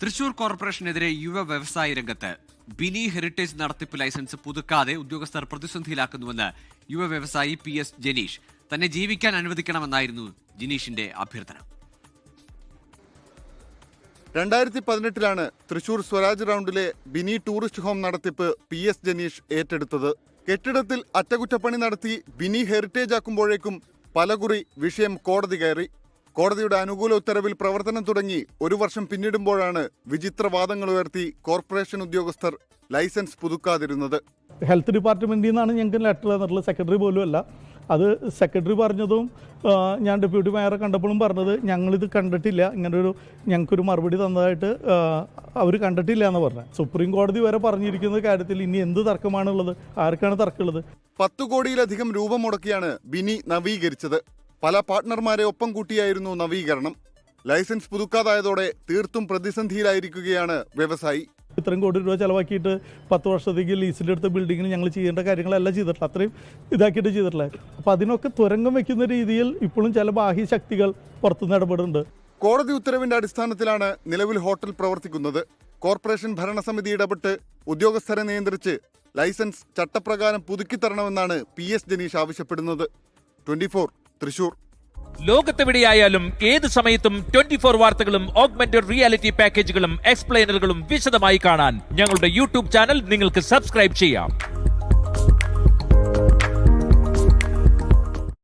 തൃശൂർ കോർപ്പറേഷനെതിരെ യുവ വ്യവസായ രംഗത്ത് ബിനി ഹെറിറ്റേജ് നടത്തിപ്പ് ലൈസൻസ് പുതുക്കാതെ ഉദ്യോഗസ്ഥർ പ്രതിസന്ധിയിലാക്കുന്നുവെന്ന് യുവ വ്യവസായി PS ജനീഷ്. തന്നെ ജീവിക്കാൻ അനുവദിക്കണമെന്നായിരുന്നു ജിനീഷിന്റെ അഭ്യർത്ഥന. 2018 തൃശൂർ സ്വരാജ് റൗണ്ടിലെ ബിനി ടൂറിസ്റ്റ് ഹോം നടത്തിപ്പ് PS ജനീഷ് ഏറ്റെടുത്തത്. കെട്ടിടത്തിൽ അറ്റകുറ്റപ്പണി നടത്തി ബിനി ഹെറിറ്റേജ് ആക്കുമ്പോഴേക്കും പലകുറി വിഷയം കോടതി കയറി. കോടതിയുടെ അനുകൂല ഉത്തരവിൽ പ്രവർത്തനം തുടങ്ങി 1 വർഷം പിന്നിടുമ്പോഴാണ് വിചിത്രവാദങ്ങൾ ഉയർത്തി കോർപ്പറേഷൻ ഉദ്യോഗസ്ഥർ ലൈസൻസ് പുതുക്കാതിരുന്നത്. ഹെൽത്ത് ഡിപ്പാർട്ട്മെന്റിൽ നിന്നാണ് ഞങ്ങൾക്ക് ലെറ്റർ തന്നിട്ടുള്ളത്. സെക്രട്ടറി പോലും അല്ല. അത് സെക്രട്ടറി പറഞ്ഞതും ഞാൻ ഡെപ്യൂട്ടി മേയറെ കണ്ടപ്പോഴും പറഞ്ഞത് ഞങ്ങളിത് കണ്ടിട്ടില്ല, ഇങ്ങനൊരു ഞങ്ങൾക്കൊരു മറുപടി തന്നതായിട്ട് അവർ കണ്ടിട്ടില്ല എന്ന് പറഞ്ഞത്. സുപ്രീം കോടതി വരെ പറഞ്ഞിരിക്കുന്ന കാര്യത്തിൽ ഇനി എന്ത് തർക്കമാണുള്ളത്? ആർക്കാണ് തർക്കമുള്ളത്? 10 കോടിയിലധികം രൂപ മുടക്കിയാണ് ബിനി നവീകരിച്ചത്. പല പാർട്ട്ണർമാരെ ഒപ്പം കൂട്ടിയായിരുന്നു നവീകരണം. ലൈസൻസ് പുതുക്കാതായതോടെ തീർത്തും പ്രതിസന്ധിയിലായിരിക്കുകയാണ് വ്യവസായി. ഇത്രയും കോടി രൂപ ചിലവാക്കിയിട്ട് 10 വർഷത്തേക്ക് ലീസിലെടുത്ത ബിൽഡിങ്ങിന് ഞങ്ങൾ ചെയ്യേണ്ട കാര്യങ്ങളെല്ലാം ചെയ്തിട്ടില്ല, അത്രയും ഇതാക്കിയിട്ട് ചെയ്തിട്ടില്ല. അപ്പോൾ അതിനൊക്കെ തുരങ്കം വയ്ക്കുന്ന രീതിയിൽ ഇപ്പോഴും ചില ബാഹ്യ ശക്തികൾ പുറത്തുനിന്ന് ഇടപെടുന്നുണ്ട്. കോടതി ഉത്തരവിന്റെ അടിസ്ഥാനത്തിലാണ് നിലവിൽ ഹോട്ടൽ പ്രവർത്തിക്കുന്നത്. കോർപ്പറേഷൻ ഭരണസമിതി ഇടപെട്ട് ഉദ്യോഗസ്ഥരെ നിയന്ത്രിച്ച് ലൈസൻസ് ചട്ടപ്രകാരം പുതുക്കിത്തരണമെന്നാണ് PS ജനീഷ് ആവശ്യപ്പെടുന്നത്. 24 തൃശൂർ. ലോകത്തെവിടെയായാലും ഏത് സമയത്തും 24 വാർത്തകളും ഓഗ്മെന്റഡ് റിയാലിറ്റി പാക്കേജുകളും എക്സ്പ്ലെയിനറുകളും വിശദമായി കാണാൻ ഞങ്ങളുടെ YouTube ചാനൽ നിങ്ങൾക്ക് സബ്സ്ക്രൈബ് ചെയ്യാം.